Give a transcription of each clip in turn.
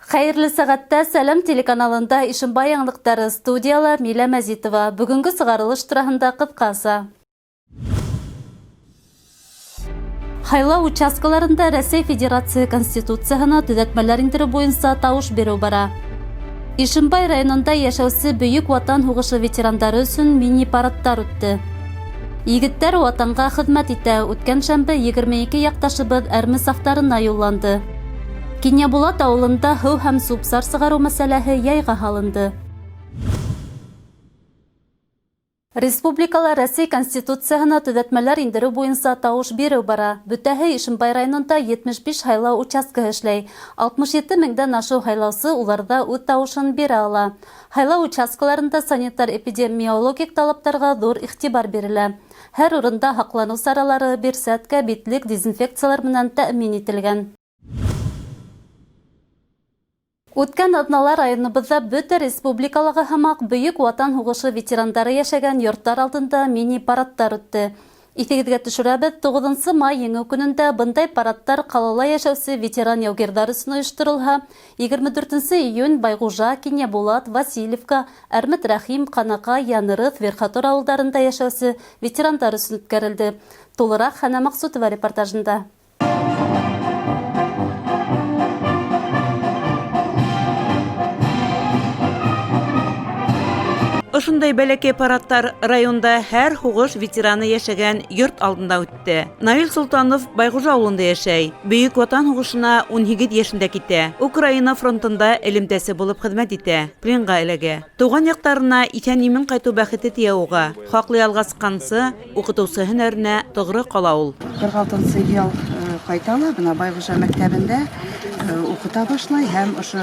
Хәерле сәгатьтә Сәлам телеканалында Ишембай яңлыктары студияла Милә Мәзитова. Бүгенге сыгарылыш турында кыскасы. Хайлау участкаларында Рәсәй Федерация Конституциясына төзәтмәләр индерү буенча тавыш бирү бара. Ишембай районында яшәүче Бөек Ватан һугышы ветерандары өчен мини-парадтар үтте. Егеттәр ватанга хезмәт итә. Үткән шәмбе 22 якташыбыз әрме сафтарына юлланды. Кинябулат авылында һыу һәм субсар сыгару мәсьәләһе яйга һалынды. Республикала Рәсәй Конституциясына төзәтмәләр индерү буенча тавыш бирү бара. Бүтәһе Ишембай районында 75 һайлау участкы эшләй. 67 меңдән ашу һайлаучы уларда үз тавышын бирә ала. Һайлау участкаларында санитар-эпидемиологик талаптарга зур игътибар бирелә. Һәр урында һаклану саралары, бер сәткә битлек дезинфекциялар менән тәэмин ителгән. Үткән атналар районыбызда бөтә республикалағы һымак Бөек Ватан һугышы ветерандары яшәгән йорттар алдында мини-парадтар үтте. Иҫегеҙгә төшөрәбеҙ, 9 май еңеү көнөндә бындай парадтар ҡалала яшәүсе ветеран яугирҙар өсөн ойошторолһа, 24 июнь Байгужа, Кинябулат, Васильевка, Әрмет Рәхим, Ҡанаҡай, Янырыҙ, Верхотур ауылдарында яшәүсе ветерандар өсөн үткәрелде. Тулыраҡ Хәнә Маҡсутова репортажында. Ошондай бәләкәй парадтар районда һәр һугыш ветераны яшәгән йорт алдында үтте. Наил Солтанов Байгужа авылында яшәй. Бөек Ватан һугышына 18 яшендә китә. Украина фронтында элемтәсе булып хезмәт итә. Пленга эләгә. Туган яктарына исән-имин кайту бәхете тия уга. Хаклый алга сыккансы, укытыусы һөнәренә тогры кала ул. 46 ел кайтала, бына Байгужа мәктәбендә укыта башлай һәм ошо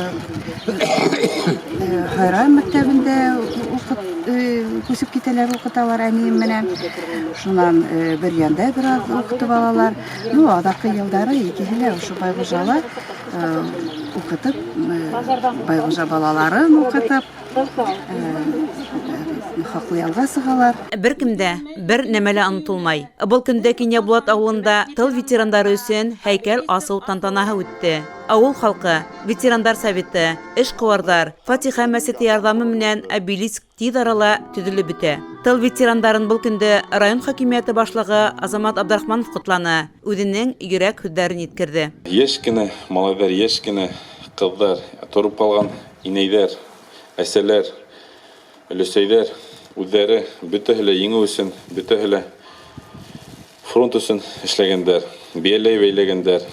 Хайран мәктәбендә күсеп китәләр, укыталар әнием менән. Шунан бер янда бераз укытып алалар. Адакы елдары икеһе лә ошо Байгужала укытып, Байгужа балаларын укытып, хаклы ялга сыгалар. Бер кемдә бер нәмәле онотулмай. Был көндә Кинябулат авылында тыл ветерандары өсөн һәйкәл асыу тантанаһы үтте. Авыл халкы, ветерандар советы, эшкуардар, Фатиха мәсете ярдәме менән обелиск тиз арала төзелеп бетә. Тыл ветерандарын был көндә район хакимияте башлыгы Азамат Абдрахманов котланы, үзенең йөрәк һүзләрен еткерде. Яшь кенә малайдар, яшь кенә кызлар, торып калган инәйләр, әсәләр, өләсәйләр үзләре бөтәһе лә еңү өчен, бөтәһе лә фронт өчен эшләгәннәр, бияләй бәйләгәннәр,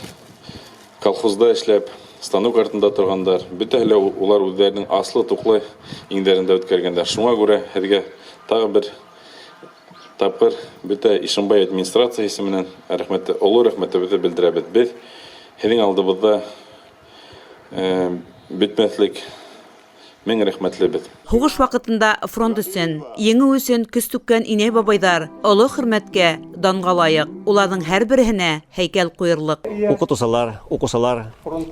колхозда эшләп, станок артында торгандар, бөтәһе лә улар үзләренең аслы туклы иңдәрендә үткәргәннәр. Шуңа күрә һеҙгә тагы бер тапкыр бөтә Ишембай администрациясе менән олы рәхмәтебеҙҙе белдерәбеҙ. Беҙ һеҙҙең алдыбыҙҙа бөтмәҫлек мең рәхмәтлебеҙ. Һугыш вакытында фронт өсөн, еңеү өсөн көс түккән инәй бабайҙар оло хөрмәткә, данға лайыҡ. Уларҙың һәр береһенә һәйкәл ҡуйырлыҡ. Укытыусылар, укусылар,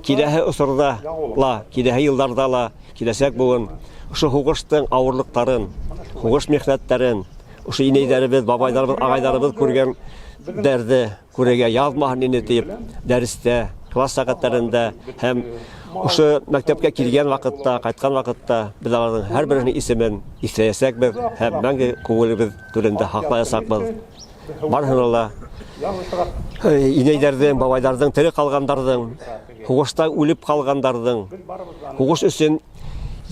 киләһе осорҙа ла, киләһе йылдарҙа ла, киләсәк буын, ошо һугыштың ауырлыҡтарын, һугыш михнәттәрен, ошо инәйҙәребеҙ, бабайҙарыбыҙ, ағайҙарыбыҙ күргән дәрҙе күрергә яҙмаһын ине тип, дәрестә, класс сәғәттәрендә һәм ошо мәктәпкә килгән ваҡытта, ҡайтҡан ваҡытта беҙ аларҙың һәр береһенең исемен иҫләйәсәкбеҙ һәм мәңге күңелебеҙ түрендә һаҡлаясаҡбыҙ. Барыһына ла инәйҙәрҙең, бабайҙарҙың, тере ҡалғандарҙың, һуғышта үлеп ҡалғандарҙың, һуғыш өсөн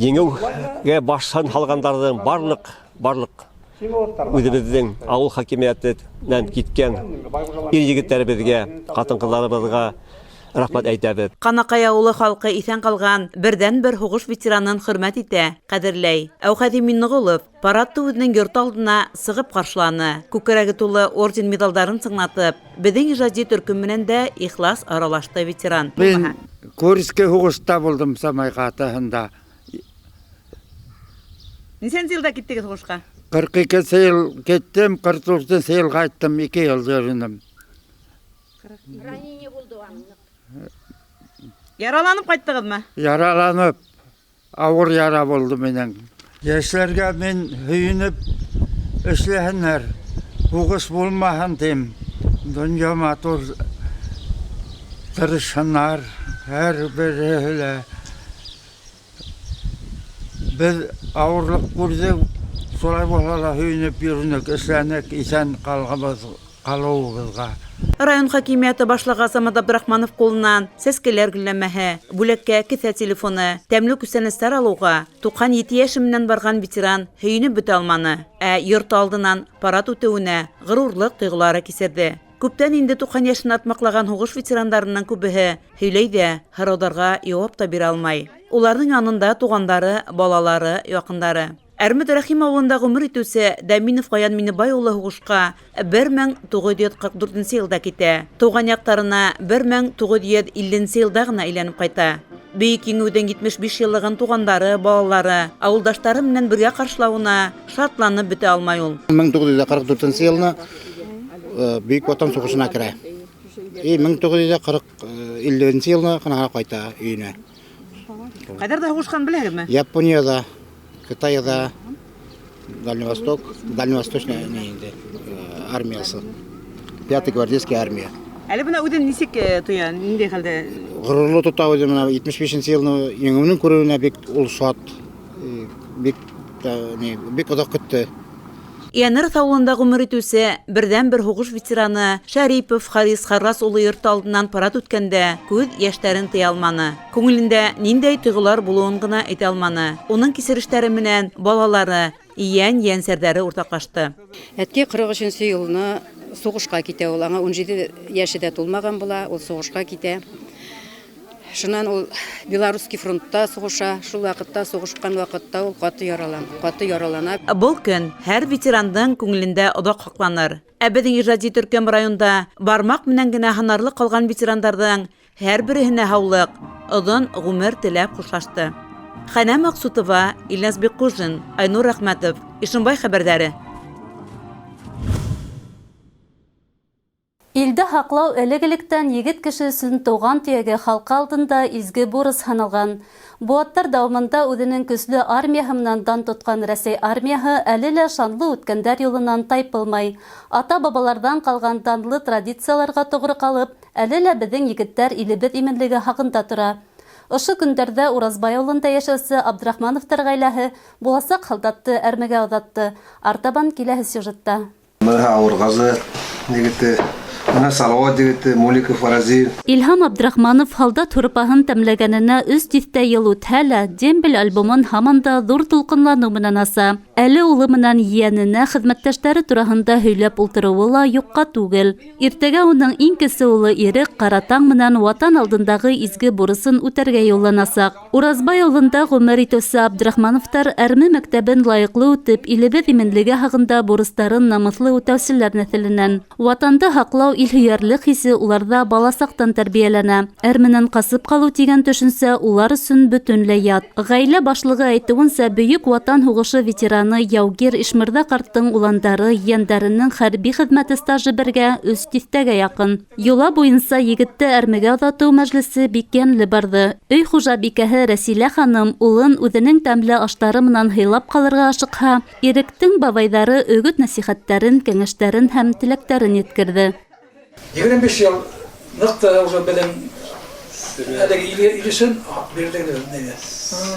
еңеүгә башын һалғандарҙың барлыҡ үҙебеҙҙең ауыл хакимиәтенән киткән ир-егеттәребеҙгә, ҡатын-ҡыҙҙарыбыҙға рәхмәт әйтәбеҙ. Ҡанаҡай ауылы халҡы иҫән ҡалған берҙән-бер һуғыш ветеранын хөрмәт итә, ҡәҙерләй. Әүхәҙи Миннығолов парадты үҙенең йорт алдына сығып ҡаршыланы. Күкрәге тулы орден медалдарын сыңлатып, беҙҙең ижади төркөм менән дә ихлас аралашты ветеран. Мин Курский һуғышта булдым Самай ҡатыһында. Нисәнсе йылда киттегеҙ һуғышҡа? 42 йыл киттем, 44 йыл ҡайттым, 2 йыл йөрөнөм. Яраланып ҡайттығыҙмы? Яраланып, ауыр яра булды минең. Йәшләргә мин һөйөнөп эшләһеннәр, һуғыш булмаһын тим. Донъя матур тырышһыннар, һәр береһе лә Biz ağırlık gördük. Солай болса өйнеп йөрүнек, эшләнек, исән калуыбызга. Район хакимияты башлыгы Самат Абдрахманов қолынан сәскеләр гөлләмәһе, бүләккә кеҫә телефоны, тәмле күсәнәстәр алуға 97 яшеннән барган ветеран һөйөнөп бөтә алманы, йорт алдынан парад үтеүенә ғорурлык тойғылары кисерде. Күптән инде 90 яшын атмаклаган һугыш ветерандарының күбеһе һөйләй дә, һорауларга җавап та бирә алмай. Уларның янында тугандары, балалары, якындары. Әрмет Рәхим авылында гомер итүсе Дәминов Гаян Минебай улы һугышка 1944 елда китә. Туган яктарына 1950 елда гына әйләнеп кайта. Бөек еңүдән 75 еллыгын тугандары, балалары, авылдаштары менән бергә каршылауына шатланып бетә алмай ул. 1944 елны Бөек Ватан сугышына керә. 1950 елны гына кайта өенә. Кайдарда һугышкан беләгезме? Япониядә, Китайда, Дальневосточная армиясы. 5-й гвардейская армия. Әле бuna үден нисек тоя, нинди хәлдә? Горурлы тота үзем 75 елны еңүнең күрүенә бик ул шат, бик оҙаҡ көттө. Яныр ауылында ғүмер итүсе берҙән-бер һуғыш ветераны Шәрипов Харис Харрас улы йорт алдынан парад үткәндә күҙ йәштәрен тыя алманы. Күңелендә ниндәй тойғылар булыуын гына әйтә алманы. Уның кисерештәре менән балалары, ейән-ейәнсәрҙәре уртаҡлашты. Әткәй 43 елны сугышка китә, ул аңа 17 яше дә тулмаган була, ул сугышка китә. Шунан ул Белорусский фронтта сугыша, шул вакытта сугышкан вакытта ул каты яралана. Был көн һәр ветерандың күңелендә оҙаҡ һаҡланыр. Безнең ижади Төркем районда бармаҡ менән генә һанарлы ҡалған ветерандарҙың һәр береһенә һаулыҡ, оҙон ғүмер теләп хушлашты. Хәнә Маҡсутова, Илназ Бекҡужин, Айнур Рәхмәтов, Ишембай хәбәрҙәре. Илде һаҡлау элек-электән егет кеше өсөн тыуған төйәге халҡы алдында изге бурыс һаналған. Бу аттар дауамында үҙенең көслө армияһы менән дан тотҡан Рәсәй армияһы әле лә шанлы үткәндәр юлынан тайпылмай. Ата-бабаларҙан ҡалған данлы традицияларға тоғро ҡалып, әле лә беҙҙең егеттәр илебеҙ именлеге һағында тора. Ошо көндәрҙә Уразбай ауылында йәшәүсе Абдрахмановтар ғаиләһе буласаҡ һалдатты әрмегә оҙатты. Артабан киләһе сюжетта. Илһам Абдрахманов һалдат һурпаһын тәмләгәненә 300 йыл үтһә лә, дембель альбомын һаман да ҙур тулҡынланыу менән аса. Әле улы менән ейәненә хеҙмәттәштәре тураһында һөйләп ултырыуы ла юҡҡа түгел. Иртәгә уның иң кесе улы Ирек Ҡаратаң менән ватан алдындағы изге бурысын үтәргә юлланасаҡ. Уразбай ауылында ғүмер итеүсе Абдрахмановтар әрме мәктәбен лайыҡлы үтеп, илебеҙ именлеге һағында бурыстарын намыҫлы үтәүселәр нәҫеленән. Ватанды һаҡлау илһөйәрлек хисе уларҙа бала саҡтан тәрбиәләнә. Әр менән ҡасып ҡалыу тигән төшөнсә улар өсөн бөтөнләй ят. Ғаилә башлығы әйтеүенсә, Бөйөк Ватан һуғышы ветераны Яугир Ишмырҙа ҡарттың уландары, йәндәренең хәрби хеҙмәте стажы бергә 300-гә яҡын. Йола буйынса егетте әрмегә оҙатыу мәжлесе бик йәнле барҙы. Өй хужабикәһе Рәсилә ханым улын үҙенең тәмле аштары менән һыйлап ҡалырға ашыҡһа, Иректең бабайҙары өгөт-нәсихәттәрен, кәңәштәрен һәм теләктәрен еткерҙе. 25 yıl nıktı o benim ilişin birlikte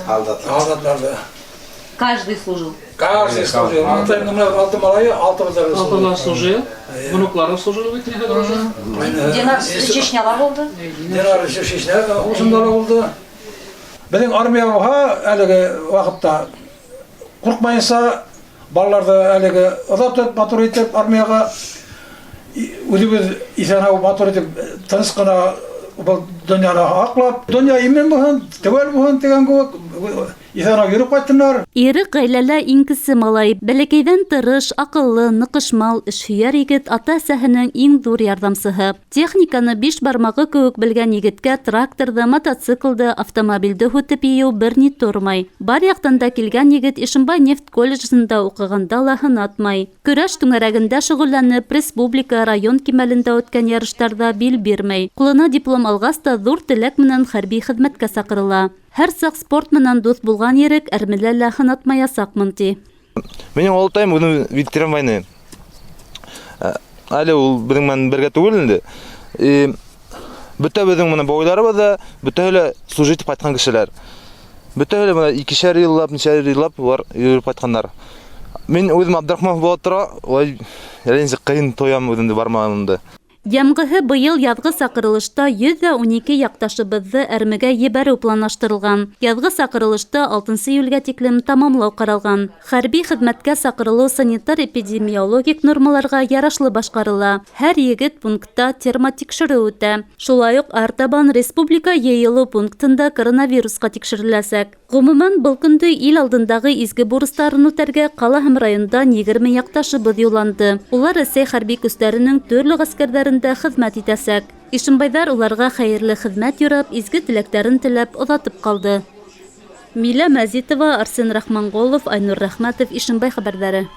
aldatlardı. Каждый служил. Каждый служил. Altı malayı altımızda служил. Внуклары служили в этих тоже. Динар Чечняlar oldu. Dinar Çeşnya uzunlar oldu. Benim armiyaga әлеге вакытта куркмайынса балаларды әлеге озатып матур итеп армияга Үзебез исән-һау матур итеп тыныш кына был дөньяны аҡлап, дөнья имен булһын, тәүәл булһын дигән кеүек исән-һау йөрөп ҡайттылар. Ирек ғаиләлә иң кесе малай, бәләкәйҙән тырыш, аҡыллы, ныҡышмал, эшһөйәр егет ата-әсәһенең иң ҙур ярҙамсыһы. Техниканы 5 бармағы кеүек белгән егеткә тракторҙы, мотоциклды, автомобилде һүтеп йыйыу бер ни тормай. Бар яҡтан да килгән егет Ишембай нефт колледжында уҡығанда ла һынатмай. Көрәш түңәрәгендә шөғөлләнеп, республика, район кимәлендә үткән ярыштарҙа бил бирмәй. Ҡулына диплом алғас та ҙур теләк менән хәрби хеҙмәткә саҡырыла. Һәр саҡ спорт менән дуҫ булған Ирек әрмелә лә һынатмаясаҡмын ти. Минең олатайым үҙе ветеран войны. Әле ул беҙҙең менән бергә түгел инде. Бөтә беҙҙең менән бабайларыбыҙ да бөтәһе лә служить итеп ҡайтҡан кешеләр. Бөтәһеле менә 2-шәр еллап, 3-шәр еллап булар йөреп кайтканнар. Мин үзем Абдрахманов була тора, ой, ренҗи кыен тоям үземдә бармагымда. Ямгыһы быйыл яҙғы саҡырылышта 112 яҡташыбыҙҙы әрмегә ебәреү планлаштырылған. Яҙғы саҡырылышта 6 июлгә тиклем тамамлау ҡаралған. Хәрби хеҙмәткә саҡырылыу санитар-эпидемиологик нормаларға ярашлы башҡарыла. Һәр егет пунктта термотикшереү үтә. Шулай уҡ артабан республика йыйылыу пунктында коронавирусҡа тикшереләсәк. Ғөмүмән, был көндө ил алдындағы изге бурыстарын үтәргә ҡала һәм райондан 20 яҡташыбыҙ юлланды. Улар Рәсәй хәрби көстәренең төрлө ғәскәрҙәрендә хеҙмәт итәсәк. Ишембайҙар уларға хәйерле хеҙмәт юрап, изге теләктәрен теләп оҙатып ҡалды. Милә Мәзитова, Арсен Рахманғолов, Айнур Рәхмәтов, Ишембай хәбәрҙәре.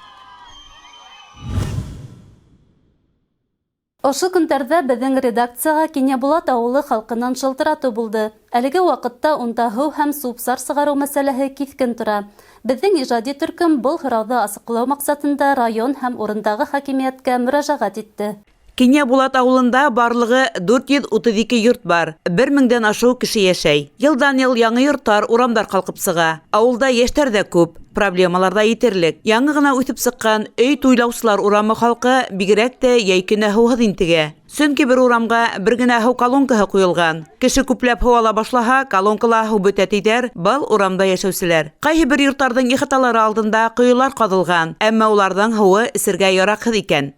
Ошо көндәрҙә беҙҙең редакцияға Кинйәбулат ауылы халҡынан шылтыратыу булды. Әлеге ваҡытта унда һыу һәм субсар сығарыу мәсьәләһе киҫкен тора. Беҙҙең ижади төркөм был һорауҙы асыҡлау маҡсатында район һәм урындағы хакимиәткә мөрәжәғәт итте. Кинйәбулат ауылында барлығы 432 йорт бар. 1000-дән ашыу кеше йәшәй. Йылдан-йыл яңы йорттар, урамдар ҡалҡып сыға. Ауылда йәштәр ҙә күп. Проблемалар да етерлек. Яңы ғына үҫеп сыҡҡан өй туйлаусылар урамы халҡы бигерәк тә йәй көнө һыуһыҙ интегә. Сөнки бер урамға бер генә һыу колонкаһы ҡуйылған. Кеше күпләп һыу ала башлаһа, колонкала һыу бөтә тиҙәр был урамда йәшәүселәр. Ҡайһы бер йорттарҙың ихаталары алдында ҡойолар ҡаҙылған, әммә уларҙың һыуы эсергә яраҡһыҙ икән.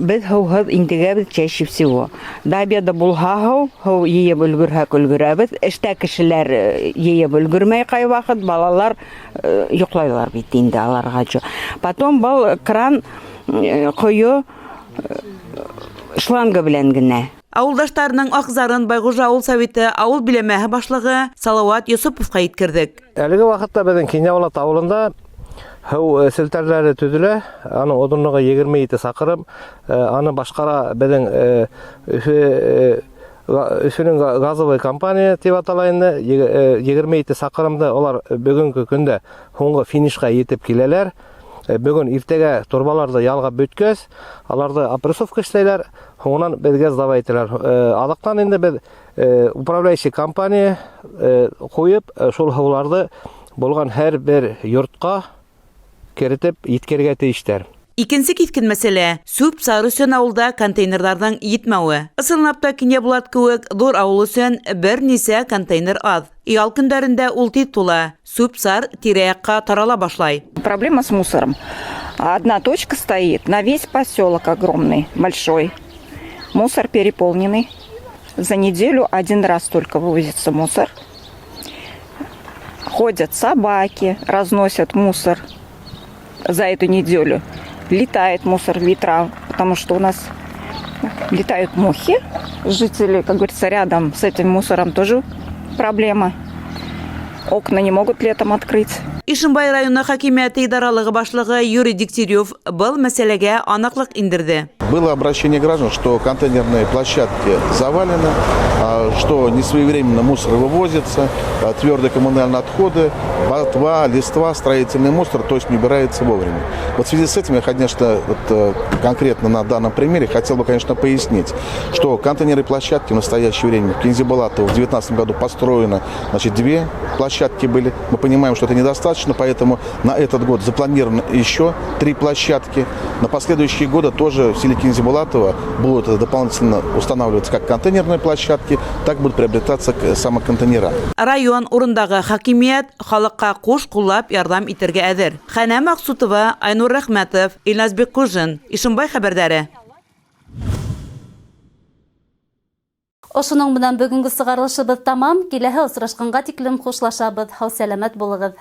Без һыуһыҙ интегәбеҙ чаще всего. До обеда булһа һыу йыйып өлгөрһәк өлгөрәбеҙ. Эштә кешеләр йыйып өлгөрмәй ҡай ваҡыт, балалар йоҡлайҙар бит инде аларға. Потом был кран ҡойо шланга белән генә. Ауылдаштарының аҡзарын Байғужа ауыл советы ауыл биләмәһе башлығы Салауат Йосоповҡа еткерҙек. Әлеге ваҡытта беҙҙең Кинйәбулат ауылында һыу селтәрләре төҙөлә, аның оҙонлоғо 27 саҡырым, аны башҡара беҙҙең Өфөнөң газовый компания тип аталайны, 27 саҡырымды олар бөгөнгө көндә һуңғы финишҡа етеп киләләр. Бөгөн иртәгә торбаларҙы ялғап бөткәс, аларҙы опрессовка эшләйләр, һуңынан беҙгә сдавай итәләр. Аҙаҡтан инде беҙ управляющий компания ҡуйып, шул һыуларҙы булған һәр бер йортҡа керетеп еткергә тейештәр. Икенсе киҫкен мәсьәлә сүп сары өсөн ауылда контейнерҙарҙың етмәүе. Ысынлап та Кинйәбулат кеүек ҙур ауыл өсөн бер нисә контейнер аҙ. Ял көндәрендә ул тиҙ тула. Сүп сар тирә-яҡҡа тарала башлай. Проблема с мусором. Одна точка стоит на весь поселок огромный, большой. Мусор переполненный. За неделю 1 раз только вывозится мусор. Ходят собаки, разносят мусор за эту неделю. Летает мусор ветра, потому что у нас летают мухи. Жители, как говорится, рядом с этим мусором тоже проблема. Окна не могут летом открыть. Ишембай районы хакимияты идаралығы башлығы Юрий Дегтярев был мәсьәләгә анаҡлыҡ индерҙе. Было обращение граждан, что контейнерные площадки завалены, что несвоевременно мусор вывозится, твердые коммунальные отходы, ботва, листва, строительный мусор, то есть не убирается вовремя. Вот в связи с этим я, конечно, конкретно на данном примере хотел бы, конечно, пояснить, что контейнерные площадки в настоящее время в Кинзебулатово в 2019 году построено, значит, 2 площадки были. Мы понимаем, что это недостаточно, поэтому на этот год запланировано еще 3 площадки. На последующие годы тоже в селе Кинзебулатово будут дополнительно устанавливаться как контейнерные площадки, так будут приобретаться самоконтейнера. Район урындағы хакимият халыққа ҡуш ҡуллап ярҙам итергә әҙер. Хәнә Маҡсутова, Айнур Рәхмәтов, Илназ Бекҡужин, Ишембай хәбәрҙәре. Ошоноң менән бөгөнгө сығарылышыбыҙ тамам. Киләһе осрашҡанға тиклем хушлашабыҙ. Һау сәләмәт булығыҙ.